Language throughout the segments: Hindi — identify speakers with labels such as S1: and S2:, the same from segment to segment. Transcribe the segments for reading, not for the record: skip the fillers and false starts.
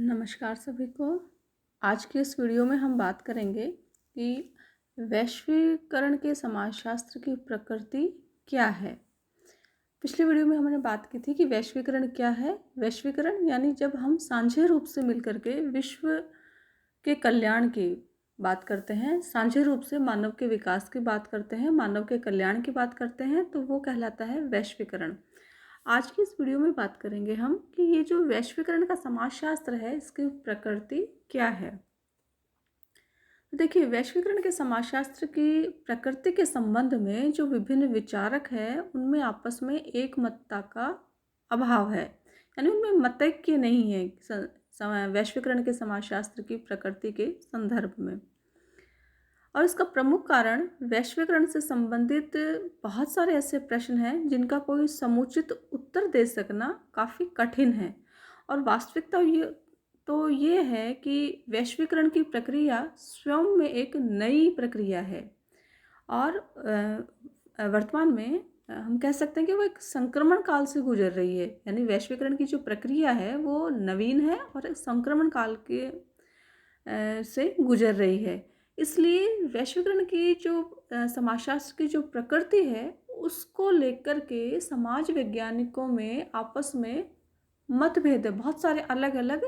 S1: नमस्कार सभी को। आज के इस वीडियो में हम बात करेंगे कि वैश्वीकरण के समाजशास्त्र की प्रकृति क्या है। पिछले वीडियो में हमने बात की थी कि वैश्वीकरण क्या है। वैश्वीकरण यानी जब हम साझे रूप से मिलकर के विश्व के कल्याण की बात करते हैं, साझे रूप से मानव के विकास की बात करते हैं, मानव के कल्याण की बात करते हैं, तो वो कहलाता है वैश्वीकरण। आज की इस वीडियो में बात करेंगे हम कि ये जो वैश्वीकरण का समाजशास्त्र है, इसकी प्रकृति क्या है। तो देखिए, वैश्वीकरण के समाजशास्त्र की प्रकृति के संबंध में जो विभिन्न विचारक हैं, उनमें आपस में एकमतता का अभाव है, यानी उनमें मतैक्य नहीं है वैश्वीकरण के समाजशास्त्र की प्रकृति के संदर्भ में। और इसका प्रमुख कारण वैश्वीकरण से संबंधित बहुत सारे ऐसे प्रश्न हैं जिनका कोई समुचित उत्तर दे सकना काफ़ी कठिन है। और वास्तविकता ये है कि वैश्वीकरण की प्रक्रिया स्वयं में एक नई प्रक्रिया है और वर्तमान में हम कह सकते हैं कि वो एक संक्रमण काल से गुजर रही है। यानी वैश्वीकरण की जो प्रक्रिया है वो नवीन है और एक संक्रमण काल के से गुजर रही है। इसलिए वैश्वीकरण की जो समाजशास्त्र की जो प्रकृति है, उसको लेकर के समाज वैज्ञानिकों में आपस में मतभेद है। बहुत सारे अलग अलग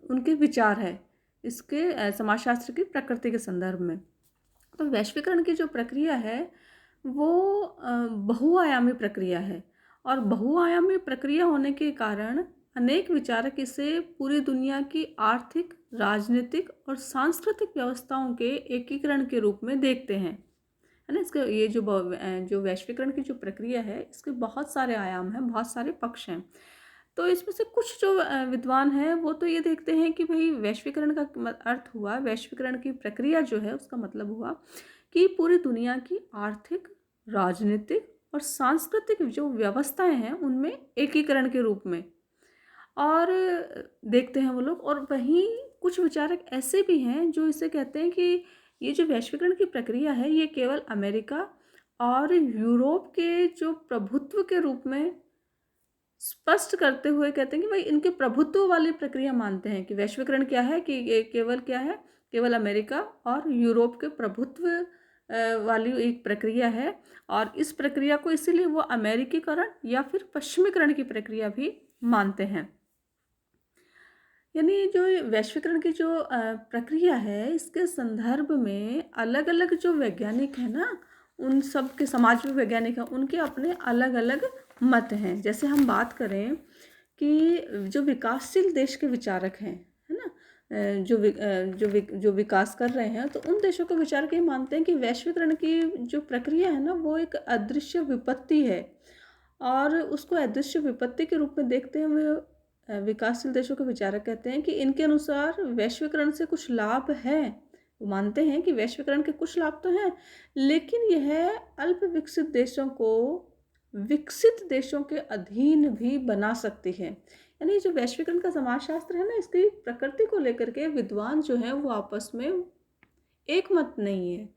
S1: उनके विचार है इसके समाजशास्त्र की प्रकृति के संदर्भ में। तो वैश्वीकरण की जो प्रक्रिया है वो बहुआयामी प्रक्रिया है और बहुआयामी प्रक्रिया होने के कारण अनेक विचारक इसे पूरी दुनिया की आर्थिक, राजनीतिक और सांस्कृतिक व्यवस्थाओं के एकीकरण के रूप में देखते हैं, है ना। इसके ये जो वैश्वीकरण की जो प्रक्रिया है, इसके बहुत सारे आयाम हैं, बहुत सारे पक्ष हैं। तो इसमें से कुछ जो विद्वान हैं वो तो ये देखते हैं कि भाई वैश्वीकरण का अर्थ हुआ, वैश्वीकरण की प्रक्रिया जो है उसका मतलब हुआ कि पूरी दुनिया की आर्थिक, राजनीतिक और सांस्कृतिक जो व्यवस्थाएं हैं उनमें एकीकरण के रूप में और देखते हैं वो लोग। और वहीं कुछ विचारक ऐसे भी हैं जो इसे कहते हैं कि ये जो वैश्वीकरण की प्रक्रिया है ये केवल अमेरिका और यूरोप के जो प्रभुत्व के रूप में स्पष्ट करते हुए कहते हैं कि भाई इनके प्रभुत्व वाली प्रक्रिया मानते हैं कि वैश्वीकरण क्या है कि ये केवल क्या है, केवल अमेरिका और यूरोप के प्रभुत्व वाली एक प्रक्रिया है। और इस प्रक्रिया को इसीलिए वो अमेरिकीकरण या फिर पश्चिमीकरण की प्रक्रिया भी मानते हैं। यानी जो वैश्वीकरण की जो प्रक्रिया है, इसके संदर्भ में अलग अलग जो वैज्ञानिक हैं ना, उन सब के समाज में वैज्ञानिक हैं, उनके अपने अलग अलग मत हैं। जैसे हम बात करें कि जो विकासशील देश के विचारक हैं, है ना, जो विकास कर रहे हैं, तो उन देशों के विचारक ये मानते हैं कि वैश्वीकरण की जो प्रक्रिया है ना, वो एक अदृश्य विपत्ति है और उसको अदृश्य विपत्ति के रूप में देखते हुए विकासशील देशों के विचारक कहते हैं कि इनके अनुसार वैश्वीकरण से कुछ लाभ हैं। वो मानते हैं कि वैश्वीकरण के कुछ लाभ तो हैं, लेकिन यह अल्प विकसित देशों को विकसित देशों के अधीन भी बना सकती है। यानी जो वैश्वीकरण का समाजशास्त्र है ना, इसकी प्रकृति को लेकर के विद्वान जो हैं वो आपस में एक मत नहीं है।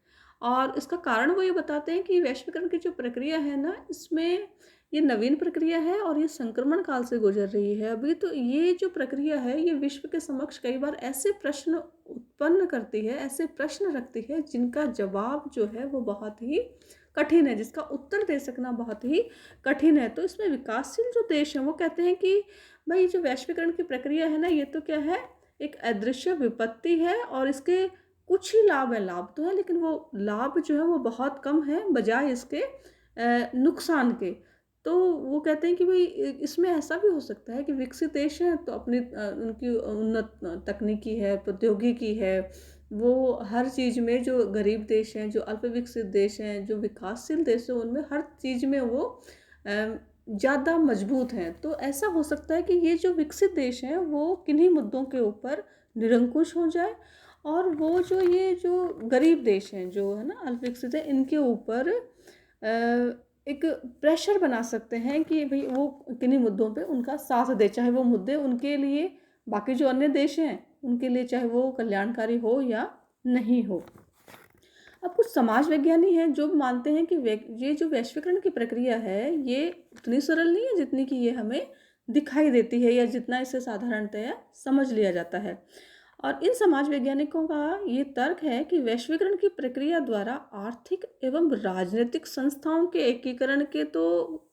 S1: और इसका कारण वो ये बताते हैं कि वैश्वीकरण की जो प्रक्रिया है ना, इसमें ये नवीन प्रक्रिया है और ये संक्रमण काल से गुजर रही है अभी। तो ये जो प्रक्रिया है ये विश्व के समक्ष कई बार ऐसे प्रश्न उत्पन्न करती है, ऐसे प्रश्न रखती है जिनका जवाब जो है वो बहुत ही कठिन है, जिसका उत्तर दे सकना बहुत ही कठिन है। तो इसमें विकासशील जो देश हैं वो कहते हैं कि भाई जो वैश्वीकरण की प्रक्रिया है ना, ये तो क्या है, एक अदृश्य विपत्ति है और इसके कुछ ही लाभ है। लाभ तो है लेकिन वो लाभ जो है वो बहुत कम है बजाय इसके नुकसान के। तो वो कहते हैं कि भाई इसमें ऐसा भी हो सकता है कि विकसित देश हैं तो अपनी उनकी उन्नत तकनीकी है, प्रौद्योगिकी है, वो हर चीज़ में, जो गरीब देश हैं, जो अल्प विकसित देश हैं, जो विकासशील देश हैं, उनमें हर चीज़ में वो ज़्यादा मजबूत हैं। तो ऐसा हो सकता है कि ये जो विकसित देश हैं वो किन्हीं मुद्दों के ऊपर निरंकुश हो जाए और वो ये जो गरीब देश हैं, जो है ना अल्प विकसित है, इनके ऊपर एक प्रेशर बना सकते हैं कि भाई वो किन्हीं मुद्दों पे उनका साथ दे, चाहे वो मुद्दे उनके लिए, बाकी जो अन्य देश हैं उनके लिए, चाहे वो कल्याणकारी हो या नहीं हो। अब कुछ समाज विज्ञानी हैं जो मानते हैं कि ये जो वैश्वीकरण की प्रक्रिया है ये उतनी सरल नहीं है जितनी कि ये हमें दिखाई देती है या जितना इसे साधारणतया समझ लिया जाता है। और इन समाज वैज्ञानिकों का ये तर्क है कि वैश्वीकरण की प्रक्रिया द्वारा आर्थिक एवं राजनीतिक संस्थाओं के एकीकरण के तो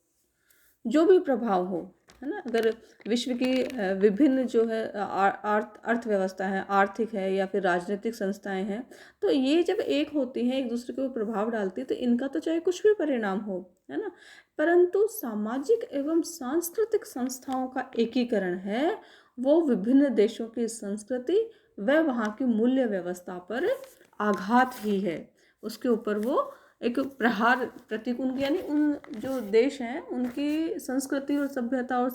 S1: जो भी प्रभाव हो, है ना, अगर विश्व की विभिन्न जो है अर्थव्यवस्था है, आर्थिक है या फिर राजनीतिक संस्थाएं हैं, तो ये जब एक होती हैं, एक दूसरे के ऊपर प्रभाव डालती है, तो इनका तो चाहे कुछ भी परिणाम हो, है ना, परंतु सामाजिक एवं सांस्कृतिक संस्थाओं का एकीकरण है वो विभिन्न देशों की संस्कृति व वहाँ की मूल्य व्यवस्था पर आघात ही है, उसके ऊपर वो एक प्रहार प्रतीक उनकी, यानी उन जो देश हैं उनकी संस्कृति और सभ्यता और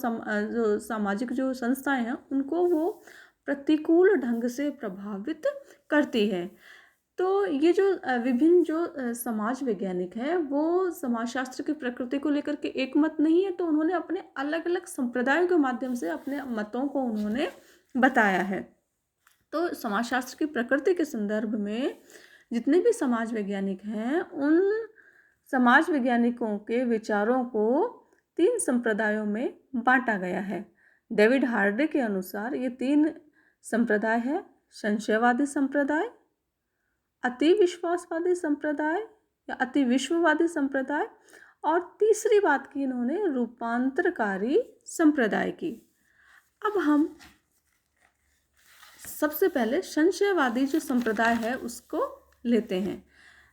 S1: जो सामाजिक जो संस्थाएं हैं उनको वो प्रतिकूल ढंग से प्रभावित करती है। तो ये जो विभिन्न जो समाज वैज्ञानिक हैं वो समाजशास्त्र की प्रकृति को लेकर के एक मत नहीं है, तो उन्होंने अपने अलग अलग संप्रदायों के माध्यम से अपने मतों को उन्होंने बताया है। तो समाजशास्त्र की प्रकृति के संदर्भ में जितने भी समाज वैज्ञानिक हैं उन समाज वैज्ञानिकों के विचारों को 3 संप्रदायों में बांटा गया है। डेविड हार्डे के अनुसार ये 3 संप्रदाय है: संशयवादी संप्रदाय, अति विश्वासवादी संप्रदाय या अति विश्ववादी संप्रदाय, और तीसरी बात की इन्होंने रूपांतरकारी संप्रदाय की। अब हम सबसे पहले संशयवादी जो संप्रदाय है उसको लेते हैं।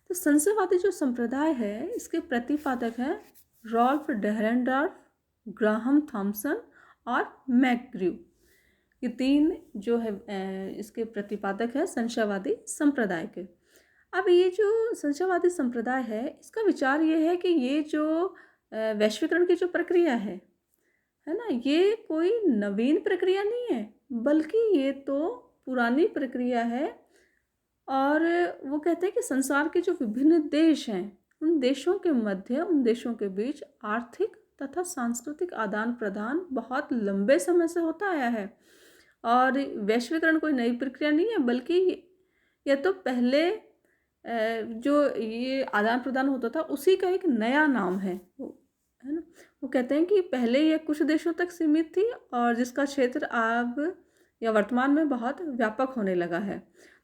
S1: तो संशयवादी जो संप्रदाय है इसके प्रतिपादक हैं रॉल्फ डेहरेनडॉर्फ, ग्राहम थॉमसन और मैकग्र्यू। ये 3 जो है इसके प्रतिपादक है संशयवादी संप्रदाय के। अब ये जो संशयवादी संप्रदाय है इसका विचार ये है कि ये जो वैश्वीकरण की जो प्रक्रिया है ना, ये कोई नवीन प्रक्रिया नहीं है, बल्कि ये तो पुरानी प्रक्रिया है। और वो कहते हैं कि संसार के जो विभिन्न देश हैं उन देशों के मध्य, उन देशों के बीच आर्थिक तथा सांस्कृतिक आदान प्रदान बहुत लंबे समय से होता आया है। और वैश्वीकरण कोई नई प्रक्रिया नहीं है, बल्कि यह तो पहले जो ये आदान प्रदान होता था उसी का एक नया नाम है ना। वो कहते हैं कि पहले ये कुछ देशों तक सीमित थी और जिसका क्षेत्र अब या वर्तमान में बहुत व्यापक होने लगा है।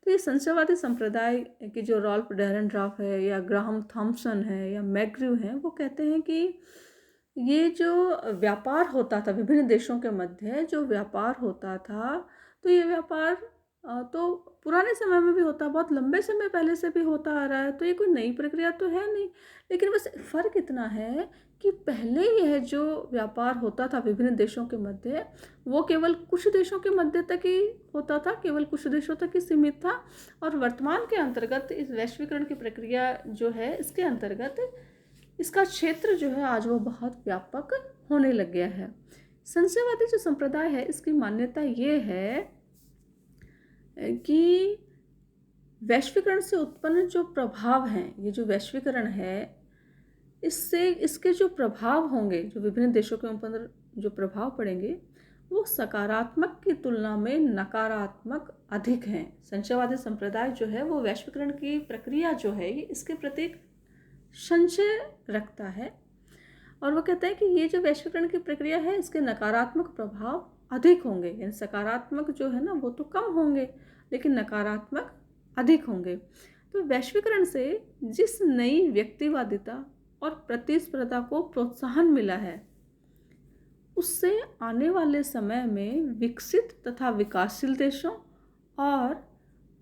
S1: तो ये संशयवादी संप्रदाय की जो रॉल्फ डेहरेनडॉर्फ है या ग्राहम थॉमसन है या मैकग्र्यू है, वो कहते हैं कि ये जो व्यापार होता था विभिन्न देशों के मध्य, जो व्यापार होता था, तो ये व्यापार तो पुराने समय में भी होता, बहुत लंबे समय पहले से भी होता आ रहा है, तो ये कोई नई प्रक्रिया तो है नहीं। लेकिन बस फ़र्क इतना है कि पहले यह जो व्यापार होता था विभिन्न देशों के मध्य, वो केवल कुछ देशों के मध्य तक ही होता था, केवल कुछ देशों तक ही सीमित था। और वर्तमान के अंतर्गत इस वैश्वीकरण की प्रक्रिया जो है इसके अंतर्गत इसका क्षेत्र जो है आज वो बहुत व्यापक होने लग गया है। संशयवादी जो संप्रदाय है इसकी मान्यता ये है कि वैश्वीकरण से उत्पन्न जो प्रभाव हैं, ये जो वैश्वीकरण है इससे इसके जो प्रभाव होंगे, जो विभिन्न देशों के ऊपर जो प्रभाव पड़ेंगे, वो सकारात्मक की तुलना में नकारात्मक अधिक हैं। संशयवादी संप्रदाय जो है वो वैश्वीकरण की प्रक्रिया जो है ये इसके प्रति एक संशय रखता है, और वो कहता है कि ये जो वैश्वीकरण की प्रक्रिया है इसके नकारात्मक प्रभाव अधिक होंगे, यानी सकारात्मक जो है ना वो तो कम होंगे लेकिन नकारात्मक अधिक होंगे। तो वैश्वीकरण से जिस नई व्यक्तिवादिता और प्रतिस्पर्धा को प्रोत्साहन मिला है उससे आने वाले समय में विकसित तथा विकासशील देशों और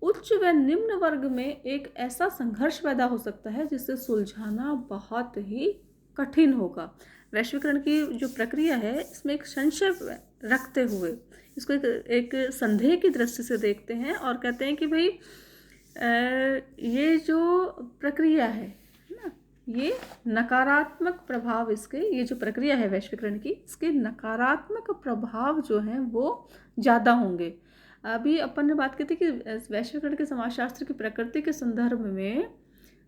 S1: उच्च व निम्न वर्ग में एक ऐसा संघर्ष पैदा हो सकता है जिसे सुलझाना बहुत ही कठिन होगा। वैश्वीकरण की जो प्रक्रिया है इसमें एक संशय रखते हुए इसको एक संदेह की दृष्टि से देखते हैं और कहते हैं कि भाई ये जो प्रक्रिया है ना, ये नकारात्मक प्रभाव इसके, ये जो प्रक्रिया है वैश्वीकरण की, इसके नकारात्मक प्रभाव जो हैं वो ज़्यादा होंगे। अभी अपन ने बात की थी कि वैश्वीकरण के समाजशास्त्र की प्रकृति के संदर्भ में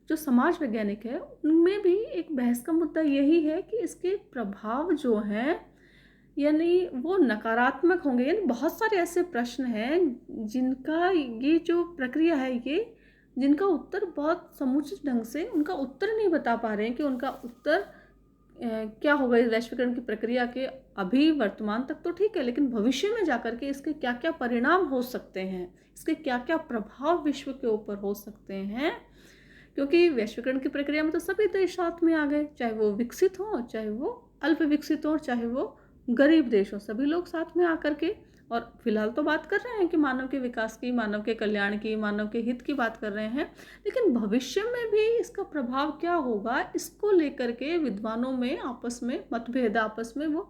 S1: जो समाज वैज्ञानिक है उनमें भी एक बहस का मुद्दा यही है कि इसके प्रभाव जो हैं यानी वो नकारात्मक होंगे। यानी बहुत सारे ऐसे प्रश्न हैं जिनका ये जो प्रक्रिया है ये जिनका उत्तर बहुत समुचित ढंग से उनका उत्तर नहीं बता पा रहे हैं कि उनका उत्तर क्या होगा इस वैश्वीकरण की प्रक्रिया के, अभी वर्तमान तक तो ठीक है, लेकिन भविष्य में जाकर के इसके क्या क्या परिणाम हो सकते हैं, इसके क्या क्या प्रभाव विश्व के ऊपर हो सकते हैं। क्योंकि वैश्वीकरण की प्रक्रिया में तो सभी देश साथ में आ गए, चाहे वो विकसित हो, चाहे वो अल्प विकसित हो, चाहे वो गरीब देश हो, सभी लोग साथ में आकर के। और फिलहाल तो बात कर रहे हैं कि मानव के विकास की, मानव के कल्याण की, मानव के हित की बात कर रहे हैं, लेकिन भविष्य में भी इसका प्रभाव क्या होगा, इसको लेकर के विद्वानों में आपस में मतभेद, आपस में वो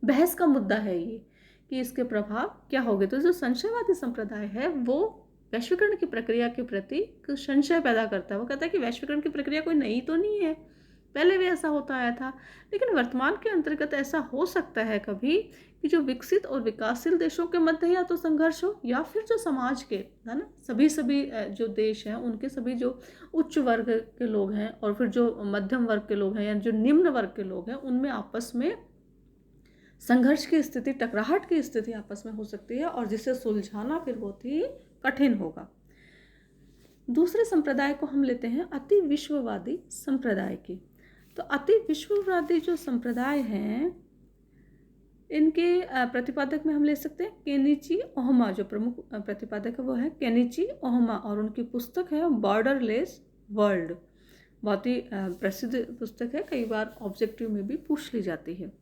S1: बहस का मुद्दा है ये, कि इसके प्रभाव क्या होंगे। तो जो संशयवादी संप्रदाय है वो वैश्वीकरण की प्रक्रिया के प्रति संशय पैदा करता है। वो कहता है कि वैश्वीकरण की प्रक्रिया कोई नई तो नहीं है, पहले भी ऐसा होता आया था, लेकिन वर्तमान के अंतर्गत ऐसा हो सकता है कभी कि जो विकसित और विकासशील देशों के मध्य या तो संघर्ष हो, या फिर जो समाज के, है ना, सभी जो देश हैं उनके सभी जो उच्च वर्ग के लोग हैं और फिर जो मध्यम वर्ग के लोग हैं या जो निम्न वर्ग के लोग हैं, उनमें आपस में संघर्ष की स्थिति, टकराहट की स्थिति आपस में हो सकती है, और जिसे सुलझाना फिर बहुत ही कठिन होगा। दूसरे संप्रदाय को हम लेते हैं अति विश्ववादी संप्रदाय की। तो अति विश्ववादी जो संप्रदाय हैं, इनके प्रतिपादक में हम ले सकते हैं केनिची ओहमा। जो प्रमुख प्रतिपादक है वो है केनिची ओहमा, और उनकी पुस्तक है बॉर्डरलेस वर्ल्ड। बहुत ही प्रसिद्ध पुस्तक है, कई बार ऑब्जेक्टिव में भी पूछ ली जाती है।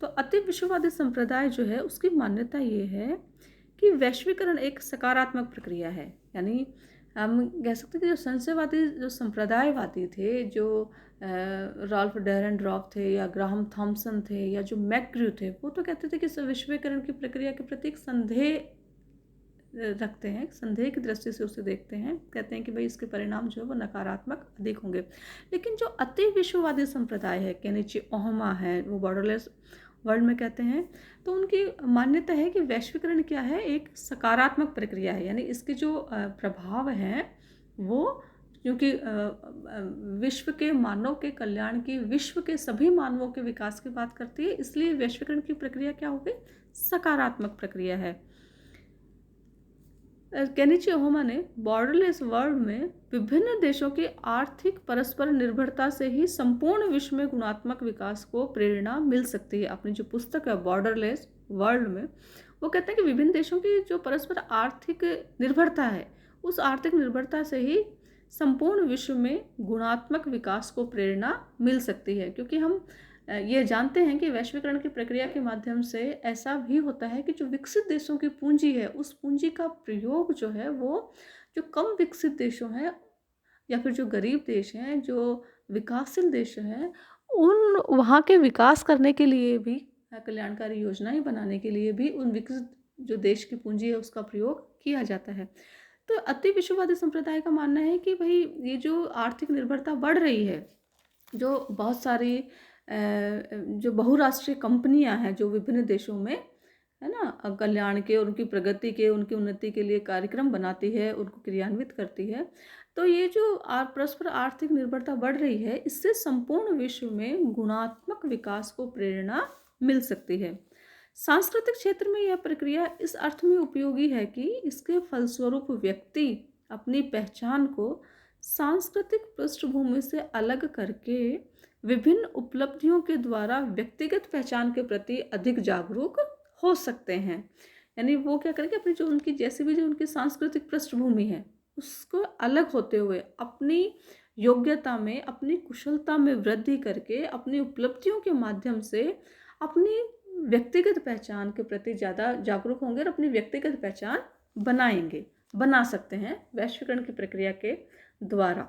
S1: तो अति विश्ववादी संप्रदाय जो है उसकी मान्यता ये है कि वैश्वीकरण एक सकारात्मक प्रक्रिया है। यानी हम कह सकते हैं कि जो संशयवादी, जो संप्रदायवादी थे, जो राल्फ डेरेनड्रॉफ थे या ग्राहम थॉमसन थे या जो मैक्ग्रू थे, वो तो कहते थे कि वैश्वीकरण की प्रक्रिया के प्रति एक संदेह रखते हैं, संदेह की दृष्टि से उसे देखते हैं, कहते हैं कि भाई इसके परिणाम जो है वो नकारात्मक अधिक होंगे। लेकिन जो अति विश्ववादी संप्रदाय है, केनिची ओहमा है, वो बॉर्डरलेस वर्ल्ड में कहते हैं, तो उनकी मान्यता है कि वैश्वीकरण क्या है, एक सकारात्मक प्रक्रिया है। यानी इसके जो प्रभाव हैं वो, क्योंकि विश्व के मानव के कल्याण की, विश्व के सभी मानवों के विकास की बात करती है, इसलिए वैश्वीकरण की प्रक्रिया क्या होगी, सकारात्मक प्रक्रिया है। केनिची ओहमा ने बॉर्डरलेस वर्ल्ड में विभिन्न देशों की आर्थिक परस्पर निर्भरता से ही संपूर्ण विश्व में गुणात्मक विकास को प्रेरणा मिल सकती है। अपनी जो पुस्तक है बॉर्डरलेस वर्ल्ड में, वो कहते हैं कि विभिन्न देशों की जो परस्पर आर्थिक निर्भरता है, उस आर्थिक निर्भरता से ही संपूर्ण विश्व में गुणात्मक विकास को प्रेरणा मिल सकती है। क्योंकि हम ये जानते हैं कि वैश्वीकरण की प्रक्रिया के माध्यम से ऐसा भी होता है कि जो विकसित देशों की पूंजी है, उस पूंजी का प्रयोग जो है वो जो कम विकसित देशों हैं या फिर जो गरीब देश हैं, जो विकासशील देश हैं, उन वहाँ के विकास करने के लिए भी, कल्याणकारी योजनाएं बनाने के लिए भी उन विकसित जो देश की पूंजी है उसका प्रयोग किया जाता है। तो अति विश्ववादी संप्रदाय का मानना है कि भाई ये जो आर्थिक निर्भरता बढ़ रही है, जो बहुत सारी जो बहुराष्ट्रीय कंपनियां हैं जो विभिन्न देशों में, है ना, कल्याण के, उनकी प्रगति के, उनकी उन्नति के लिए कार्यक्रम बनाती है, उनको क्रियान्वित करती है, तो ये जो परस्पर आर्थिक निर्भरता बढ़ रही है, इससे संपूर्ण विश्व में गुणात्मक विकास को प्रेरणा मिल सकती है। सांस्कृतिक क्षेत्र में यह प्रक्रिया इस अर्थ में उपयोगी है कि इसके फलस्वरूप व्यक्ति अपनी पहचान को सांस्कृतिक पृष्ठभूमि से अलग करके विभिन्न उपलब्धियों के द्वारा व्यक्तिगत पहचान के प्रति अधिक जागरूक हो सकते हैं। यानी वो क्या करेंगे, अपनी जो उनकी जैसे भी जो उनकी सांस्कृतिक पृष्ठभूमि है उसको अलग होते हुए अपनी योग्यता में, अपनी कुशलता में वृद्धि करके, अपनी उपलब्धियों के माध्यम से अपनी व्यक्तिगत पहचान के प्रति ज़्यादा जागरूक होंगे और अपनी व्यक्तिगत पहचान बना सकते हैं वैश्वीकरण की प्रक्रिया के द्वारा,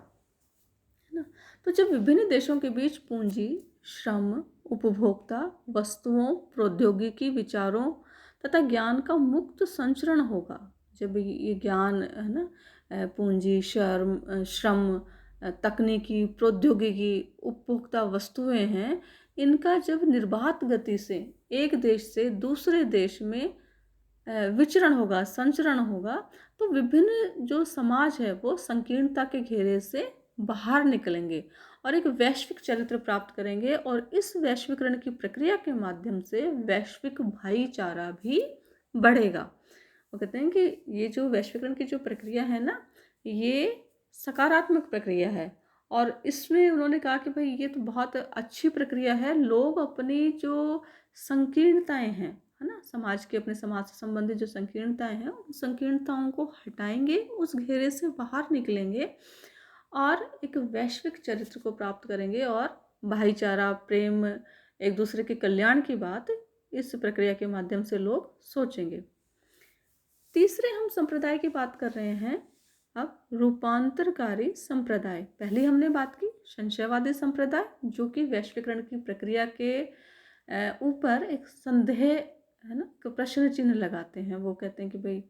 S1: है ना। तो जब विभिन्न देशों के बीच पूंजी, श्रम, उपभोक्ता, वस्तुओं, प्रौद्योगिकी, विचारों तथा ज्ञान का मुक्त संचरण होगा, जब ये ज्ञान, है ना, पूंजी, श्रम, तकनीकी, प्रौद्योगिकी, उपभोक्ता वस्तुएं हैं, इनका जब निर्बाध गति से एक देश से दूसरे देश में विचरण होगा, संचरण होगा, तो विभिन्न जो समाज है वो संकीर्णता के घेरे से बाहर निकलेंगे और एक वैश्विक चरित्र प्राप्त करेंगे, और इस वैश्वीकरण की प्रक्रिया के माध्यम से वैश्विक भाईचारा भी बढ़ेगा। वो कहते हैं कि ये जो वैश्वीकरण की जो प्रक्रिया है ना, ये सकारात्मक प्रक्रिया है और इसमें उन्होंने कहा कि भाई ये तो बहुत अच्छी प्रक्रिया है, लोग अपनी जो संकीर्णताएं हैं, है ना, समाज के, अपने समाज से संबंधित जो संकीर्णताएं हैं, उन संकीर्णताओं को हटाएंगे, उस घेरे से बाहर निकलेंगे और एक वैश्विक चरित्र को प्राप्त करेंगे और भाईचारा, प्रेम, एक दूसरे के कल्याण की बात इस प्रक्रिया के माध्यम से लोग सोचेंगे। तीसरे हम संप्रदाय की बात कर रहे हैं अब, रूपांतरकारी संप्रदाय। पहले हमने बात की संशयवादी संप्रदाय, जो कि वैश्वीकरण की प्रक्रिया के ऊपर एक संदेह, है ना, प्रश्न चिन्ह लगाते हैं। वो कहते हैं कि भाई,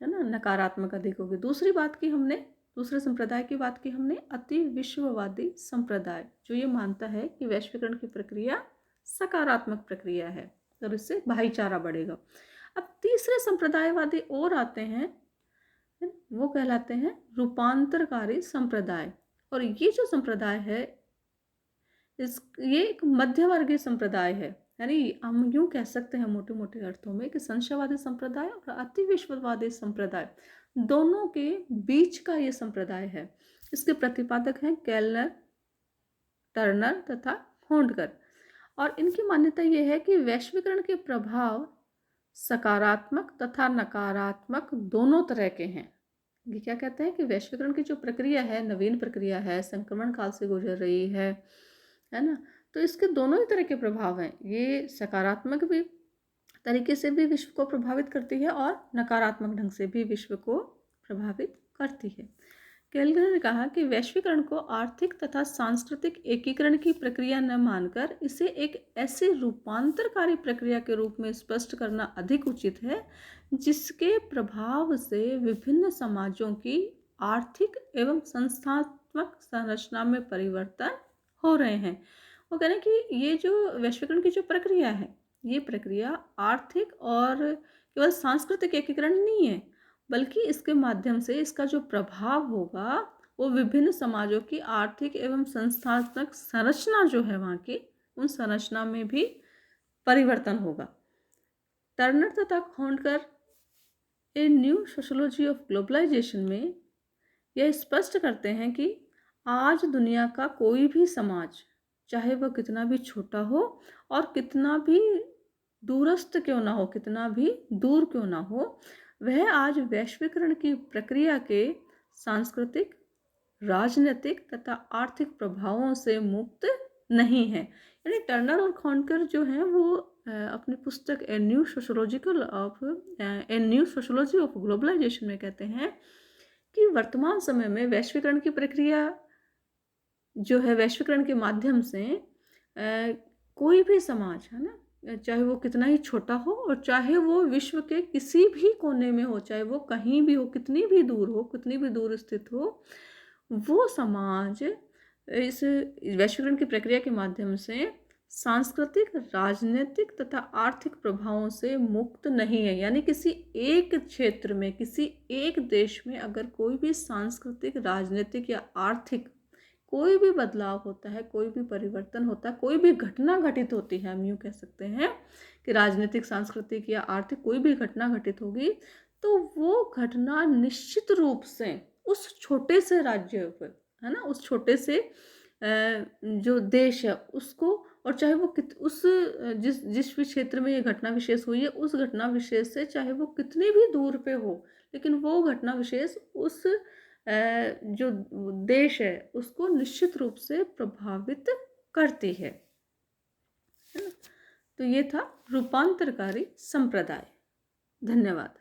S1: है ना, नकारात्मक अधिक होगी। दूसरी बात की हमने, दूसरे संप्रदाय की बात की हमने, अति विश्ववादी संप्रदाय, जो ये मानता है कि वैश्वीकरण की प्रक्रिया सकारात्मक प्रक्रिया है और इससे भाईचारा बढ़ेगा। अब तीसरे संप्रदायवादी और आते हैं, वो कहलाते हैं रूपांतरकारी संप्रदाय। और ये जो संप्रदाय है, ये एक मध्यवर्गीय संप्रदाय है, यानी हम यूं कह सकते हैं मोटे मोटे अर्थों में कि संशयवादी संप्रदाय और अति विश्ववादी संप्रदाय दोनों के बीच का ये संप्रदाय है। इसके प्रतिपादक हैं केल्नर, टर्नर तथा खोंडकर। और इनकी मान्यता ये है कि वैश्वीकरण के प्रभाव सकारात्मक तथा नकारात्मक दोनों तरह के हैं। ये क्या कहते हैं कि वैश्वीकरण की जो प्रक्रिया है, नवीन प्रक्रिया है, संक्रमण काल से गुजर रही है ना, तो इसके दोनों ही तरह के प्रभाव हैं। ये सकारात्मक भी तरीके से भी विश्व को प्रभावित करती है और नकारात्मक ढंग से भी विश्व को प्रभावित करती है। केल्नर ने कहा कि वैश्वीकरण को आर्थिक तथा सांस्कृतिक एकीकरण की प्रक्रिया न मानकर इसे एक ऐसी रूपांतरकारी प्रक्रिया के रूप में स्पष्ट करना अधिक उचित है जिसके प्रभाव से विभिन्न समाजों की आर्थिक एवं संस्थात्मक संरचना में परिवर्तन हो रहे हैं। वो कह रहे हैं कि ये जो वैश्वीकरण की जो प्रक्रिया है, ये प्रक्रिया आर्थिक और केवल सांस्कृतिक एकीकरण नहीं है, बल्कि इसके माध्यम से इसका जो प्रभाव होगा वो विभिन्न समाजों की आर्थिक एवं संस्थात्मक संरचना जो है वहाँ की, उन संरचना में भी परिवर्तन होगा। टर्नर तथा Khondker a new sociology of globalisation में यह स्पष्ट करते हैं कि आज दुनिया का कोई भी समाज, चाहे वह कितना भी छोटा हो और कितना भी दूरस्थ क्यों ना हो, कितना भी दूर क्यों ना हो, वह आज वैश्वीकरण की प्रक्रिया के सांस्कृतिक, राजनीतिक तथा आर्थिक प्रभावों से मुक्त नहीं है। यानी टर्नर और खोंडकर जो हैं वो अपनी पुस्तक a new sociology of globalisation में कहते हैं कि वर्तमान समय में वैश्वीकरण की प्रक्रिया जो है, वैश्वीकरण के माध्यम से कोई भी समाज, है ना, चाहे वो कितना ही छोटा हो और चाहे वो विश्व के किसी भी कोने में हो, चाहे वो कहीं भी हो, कितनी भी दूर हो, कितनी भी दूर स्थित हो, वो समाज इस वैश्वीकरण की प्रक्रिया के माध्यम से सांस्कृतिक, राजनीतिक तथा आर्थिक प्रभावों से मुक्त नहीं है। यानी किसी एक क्षेत्र में, किसी एक देश में अगर कोई भी सांस्कृतिक, राजनीतिक या आर्थिक कोई भी बदलाव होता है, कोई भी परिवर्तन होता है, कोई भी घटना घटित होती है, हम यूँ कह सकते हैं कि राजनीतिक, सांस्कृतिक या आर्थिक कोई भी घटना घटित होगी, तो वो घटना निश्चित रूप से उस छोटे से राज्य पर, है ना, उस छोटे से जो देश है उसको, और चाहे वो उस जिस भी क्षेत्र में ये घटना विशेष हुई है, उस घटना विशेष से चाहे वो कितनी भी दूर पे हो, लेकिन वो घटना विशेष उस जो देश है उसको निश्चित रूप से प्रभावित करती है ना। तो ये था रूपांतरकारी संप्रदाय। धन्यवाद।